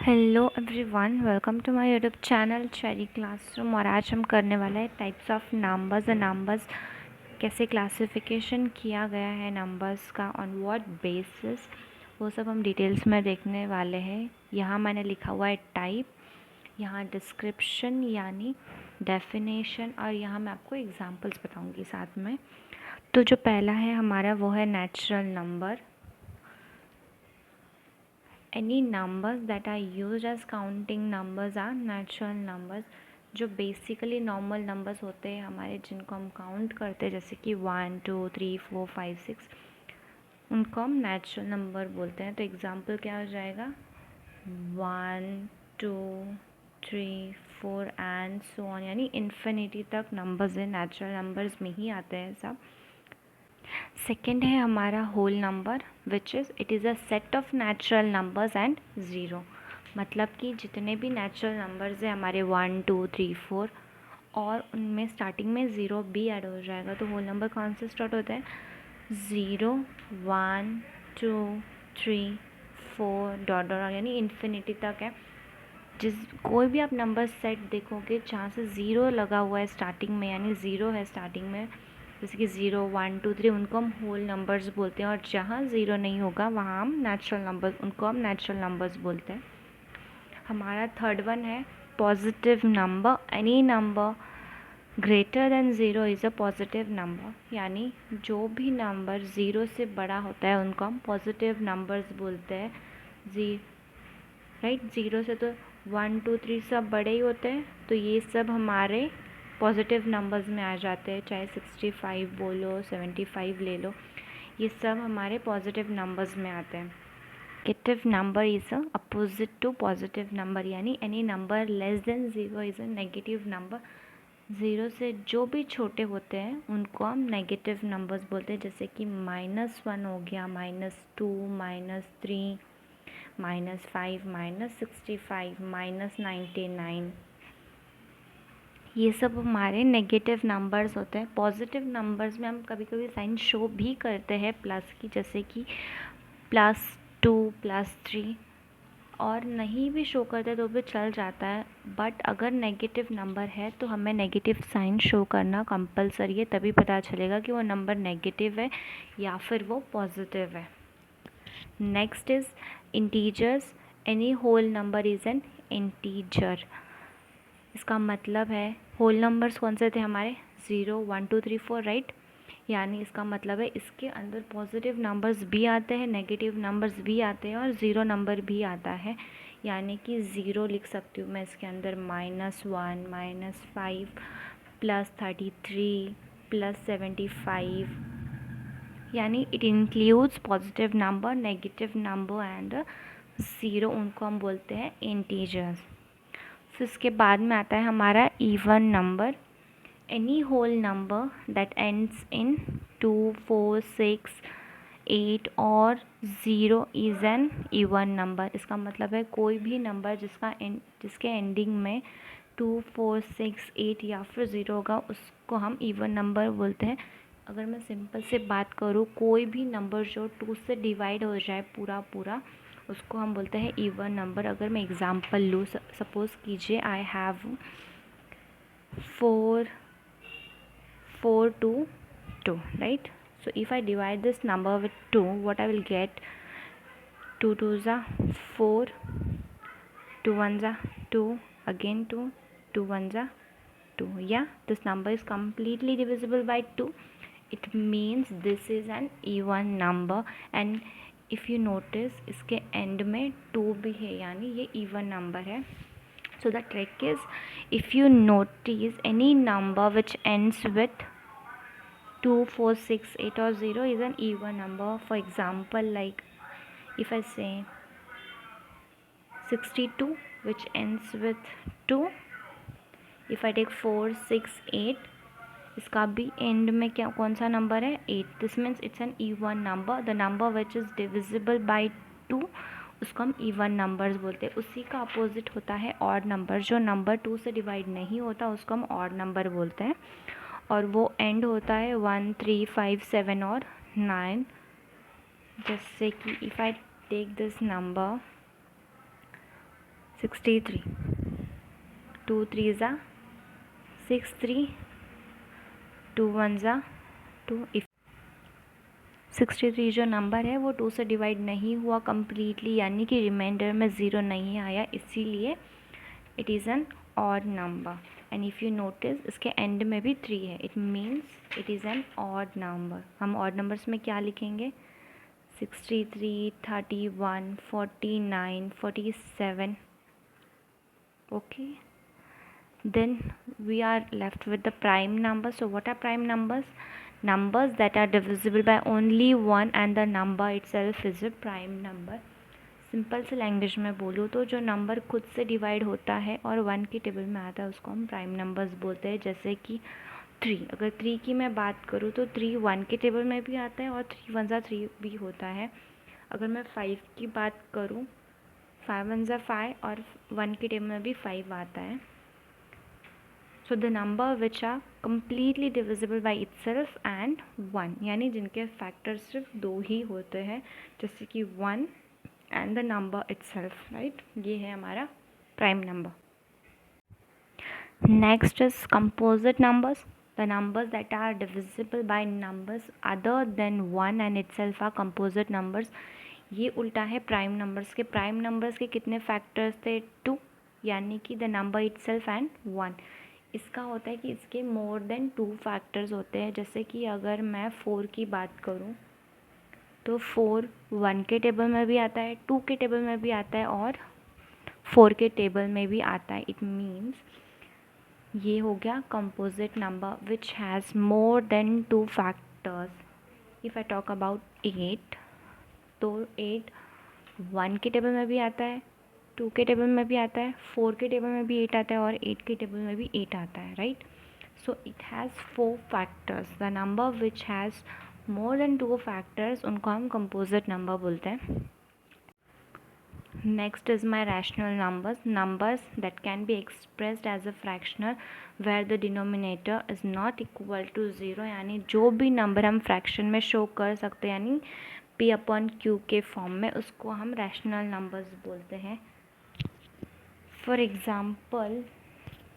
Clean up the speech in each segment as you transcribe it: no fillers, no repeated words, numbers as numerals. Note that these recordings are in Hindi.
Hello everyone, welcome to my YouTube channel Cherry Classroom. और आज हम करने वाला है टाइप्स ऑफ नंबर्स और नंबर्स कैसे क्लासिफिकेशन किया गया है नंबर्स का, ऑन व्हाट बेसिस, वो सब हम डिटेल्स में देखने वाले हैं। यहाँ मैंने लिखा हुआ है टाइप, यहाँ डिस्क्रिप्शन यानी डेफिनेशन, और यहाँ मैं आपको एग्जांपल्स बताऊँगी साथ में। तो जो पहला है हमारा वो है natural number. Any numbers that are used as counting numbers are natural numbers। जो बेसिकली नॉर्मल नंबर्स होते हैं हमारे, जिनको हम काउंट करते हैं, जैसे कि 1 2 3 4 5 6, उनको हम नेचुरल नंबर बोलते हैं। तो एग्जांपल क्या हो जाएगा, 1 2 3 4 एंड सो ऑन, यानी इन्फिनिटी तक नंबर्स हैं, नेचुरल नंबर्स में ही आते हैं सब। सेकेंड है हमारा whole number, which is it is a set of natural numbers and zero. मतलब कि जितने भी नेचुरल नंबर्स हैं हमारे 1 2 3 4, और उनमें स्टार्टिंग में ज़ीरो भी ऐड हो जाएगा, तो होल नंबर कौन से स्टार्ट होते हैं, 0 1 2 3 4 डॉट डॉट, यानी इन्फिनिटी तक है। कोई भी आप नंबर सेट देखोगे जहाँ से ज़ीरो लगा हुआ है स्टार्टिंग में, यानी ज़ीरो है स्टार्टिंग में, जैसे कि 0 1 2 3, उनको हम होल नंबर्स बोलते हैं। और जहाँ ज़ीरो नहीं होगा वहाँ हम नेचुरल नंबर्स, उनको हम नेचुरल नंबर्स बोलते हैं। हमारा थर्ड वन है positive number. Any number greater than zero is a positive number, यानी जो भी नंबर ज़ीरो से बड़ा होता है उनको हम पॉजिटिव नंबर्स बोलते हैं। राइट, ज़ीरो से तो 1 2 3 सब बड़े ही होते हैं, तो ये सब हमारे पॉजिटिव नंबर्स में आ जाते हैं। चाहे 65 बोलो, 75 ले लो, ये सब हमारे पॉजिटिव नंबर्स में आते हैं। Negative number is a opposite to positive number, यानी any number less than zero is a negative number. Zero से जो भी छोटे होते हैं उनको हम नेगेटिव नंबर्स बोलते हैं, जैसे कि -1 हो गया, -2 -3 -5 -65 -99, ये सब हमारे नेगेटिव नंबर्स होते हैं। पॉजिटिव नंबर्स में हम कभी कभी साइन शो भी करते हैं प्लस की, जैसे कि +2 +3, और नहीं भी शो करते तो भी चल जाता है। बट अगर नेगेटिव नंबर है तो हमें नेगेटिव साइन शो करना कंपलसरी है, तभी पता चलेगा कि वो नंबर नेगेटिव है या फिर वो पॉजिटिव है। Next is integers. Any whole number is an integer. इसका मतलब है होल नंबर्स कौन से थे हमारे, 0 1 2 3 4, राइट। यानी इसका मतलब है इसके अंदर पॉजिटिव नंबर्स भी आते हैं, नेगेटिव नंबर्स भी आते हैं, और ज़ीरो नंबर भी आता है। यानी कि ज़ीरो लिख सकती हूँ मैं इसके अंदर -1 -5 +33 +75, यानी it includes positive number, negative number and zero, उनको हम बोलते हैं इंटीजर्स। फिर इसके बाद में आता है हमारा even number. Any whole number that ends in 2 4 6 8 और 0 इज़ एन इवन नंबर। इसका मतलब है कोई भी नंबर जिसके एंडिंग में 2 4 6 8 या फिर 0 होगा, उसको हम इवन नंबर बोलते हैं। अगर मैं सिंपल से बात करूँ, कोई भी नंबर जो 2 से डिवाइड हो जाए पूरा पूरा, उसको हम बोलते हैं इवन नंबर। अगर मैं एग्जांपल लूँ, सपोज़ कीजिए I have 4 4 2 2, right. So if I divide this number with 2, what I will get, 2 2s are 4, 2 1s are 2, again 2, 2 1s are 2. Yeah, this number is completely divisible by 2. It means this is an even number, and if you notice इसके end में 2 भी है, यानी ये even number है. So the trick is, if you notice any number which ends with 2 4 6 8 or 0 is an even number. For example, like if I say 62 which ends with 2, if I take 4 6 8, इसका भी एंड में क्या कौन सा नंबर है, 8. This means it's an even number. The number which is divisible by 2, उसको हम इवन नंबर्स बोलते हैं। उसी का अपोजिट होता है ऑड नंबर। जो नंबर 2 से डिवाइड नहीं होता उसको हम ऑड नंबर बोलते हैं, और वो एंड होता है 1 3 5 7 और 9। जैसे कि if I take this number 63, 2 3 ज़ा 6, 3 2 1 ज़ा 2। इफ 63 जो नंबर है वो 2 से डिवाइड नहीं हुआ कम्प्लीटली, यानी कि रिमाइंडर में 0 नहीं आया, इसीलिए it is an odd number. And if you notice इसके एंड में भी 3 है, it means it is an odd number. हम ऑड नंबर्स में क्या लिखेंगे? 63, 31, 49, 47. Okay, then we are left with the prime numbers. So what are prime numbers? Numbers that are divisible by only one and the number itself is a prime number. Simple से लैंग्वेज में बोलूँ तो जो नंबर खुद से डिवाइड होता है और 1 की टेबल में आता है उसको हम प्राइम नंबर्स बोलते हैं। जैसे कि 3, अगर 3 की मैं बात करूँ तो 3 1 के टेबल में भी आता है और 3 1 ज़ा 3 भी होता है। अगर मैं 5 की बात करूँ, 5 1 ज़ा 5 और 1 की टेबल में भी 5 आता है। So the number which are completely divisible by itself and 1, यानी जिनके फैक्टर सिर्फ 2 ही होते हैं, जैसे कि 1 and the number itself, right. ये है हमारा prime number. Next is composite numbers. The numbers that are divisible by numbers other than 1 and itself are composite numbers. ये उल्टा है प्राइम नंबर्स के। प्राइम नंबर्स के कितने फैक्टर्स थे? 2, यानी कि द नंबर इटसेल्फ एंड 1। इसका होता है कि इसके मोर देन 2 फैक्टर्स होते हैं। जैसे कि अगर मैं 4 की बात करूं तो 4 1 के टेबल में भी आता है, 2 के टेबल में भी आता है और 4 के टेबल में भी आता है। इट मीन्स ये हो गया composite number which has more than 2 factors. If I talk about 8, तो 8 1 के टेबल में भी आता है, 2 के टेबल में भी आता है, 4 के टेबल में भी 8 आता है और 8 के टेबल में भी 8 आता है, right. So it has 4 factors. The number which has more than 2 factors उनको हम कंपोजिट नंबर बोलते हैं। Next is my rational numbers that can be expressed as a fractional where the denominator is not equal to 0, यानी जो भी नंबर हम फ्रैक्शन में शो कर सकते हैं, यानी P/Q के फॉर्म में, उसको हम रैशनल नंबर्स बोलते हैं। फॉर एग्ज़ाम्पल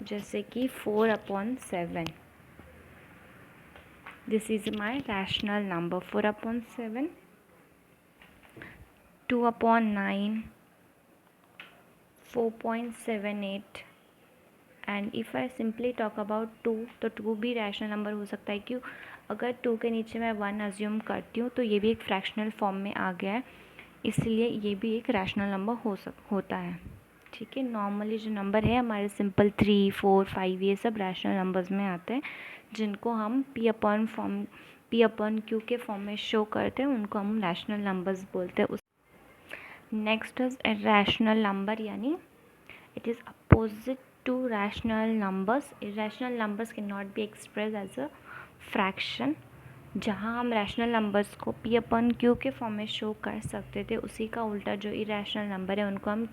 जैसे कि 4/7, this is my rational number 4/7, 2/9, 4.78 and if I simply talk about 2, तो 2 भी रैशनल नंबर हो सकता है। क्यों? अगर 2 के नीचे मैं 1 अज्यूम करती हूँ तो ये भी एक फ्रैक्शनल फॉर्म में आ गया है, इसलिए ये भी एक रैशनल नंबर होता है, ठीक है। नॉर्मली जो नंबर है हमारे सिंपल 3 4 5 ये सब रैशनल नंबर्स में आते हैं, जिनको हम P/Q के फॉर्म में शो करते हैं, उनको हम रैशनल नंबर्स बोलते हैं। नेक्स्ट इज इरैशनल नंबर, यानी it is opposite to rational numbers. Irrational numbers can not be express as a fraction. जहाँ हम रैशनल नंबर्स को P/Q के फॉर्म में शो कर सकते थे, उसी का उल्टा जो इरैशनल नंबर है उनको हम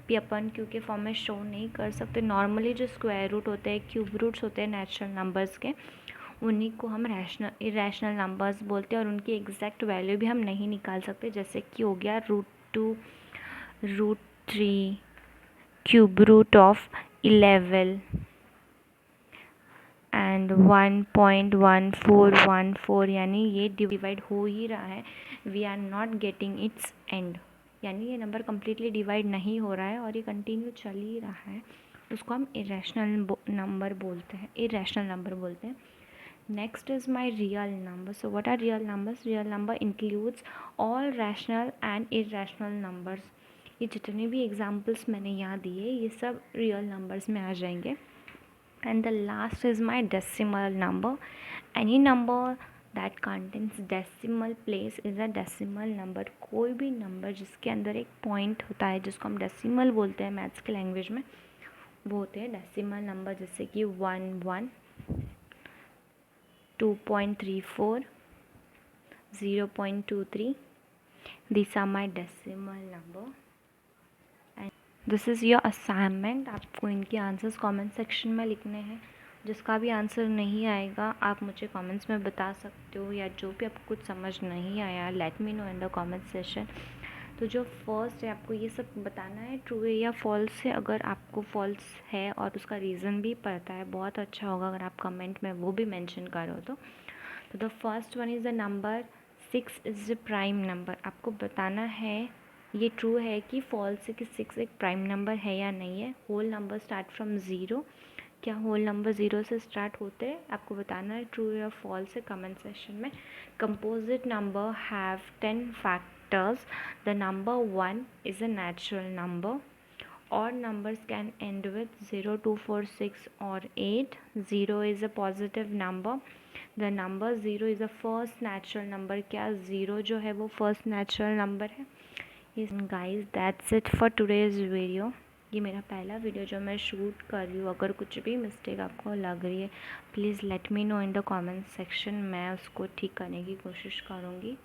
P/Q के फॉर्म में शो नहीं कर सकते। नॉर्मली जो स्क्वायर रूट होते हैं, क्यूब रूट्स होते हैं नेचुरल नंबर्स के, उन्हीं को हम इरैशनल नंबर्स बोलते हैं और उनकी एग्जैक्ट वैल्यू भी हम नहीं निकाल सकते। जैसे कि हो गया √2, √3, क्यूब रूट ऑफ 11 एंड 1.1414, यानी ये डिवाइड हो ही रहा है, we are not getting its end, यानी ये नंबर कम्प्लीटली डिवाइड नहीं हो रहा है और ये कंटिन्यू चल ही रहा है, उसको हम इरैशनल नंबर बोलते हैं। Next is my real number. So what are real numbers? Real number includes all rational and irrational numbers. ये जितने भी एग्जाम्पल्स मैंने यहाँ दिए ये सब रियल नंबर्स में आ जाएंगे। And the last is my decimal number. Any number that contains decimal place is a decimal number. कोई भी नंबर जिसके अंदर एक पॉइंट होता है, जिसको हम डेसिमल बोलते हैं मैथ्स के लैंग्वेज में, वो होते हैं डेसिमल नंबर। जैसे कि 1 1, 2.34, 0.23, these are my decimal number. This is your assignment. आपको इनके आंसर्स कमेंट सेक्शन में लिखने हैं। जिसका भी आंसर नहीं आएगा आप मुझे कमेंट्स में बता सकते हो, या जो भी आपको कुछ समझ नहीं आया let me know in the comment section. तो जो फर्स्ट है आपको ये सब बताना है ट्रू है या फॉल्स है। अगर आपको फॉल्स है और उसका रीज़न भी पता है, बहुत अच्छा होगा अगर आप कमेंट में वो भी मेंशन करो। तो the first one is the number 6 is the prime number. आपको बताना है ये ट्रू है कि फॉल्स है कि 6 एक प्राइम नंबर है या नहीं है। Whole number start from zero, क्या होल नंबर ज़ीरो से स्टार्ट होते हैं, आपको बताना है ट्रू या फॉल्स है कमेंट सेक्शन में। Composite number have 10 factors, the number 1 is a natural number. Odd numbers can end with 0, 2, 4, 6 or 8. 0 is a positive number. The number 0 is the first natural number. क्या 0 जो है वो first natural number है? Yes guys, that's it for today's video. ये मेरा पहला वीडियो जो मैं शूट कर रही हूँ। अगर कुछ भी मिस्टेक आपको लग रही है please let me know in the comment section, मैं उसको ठीक करने की कोशिश करूँगी।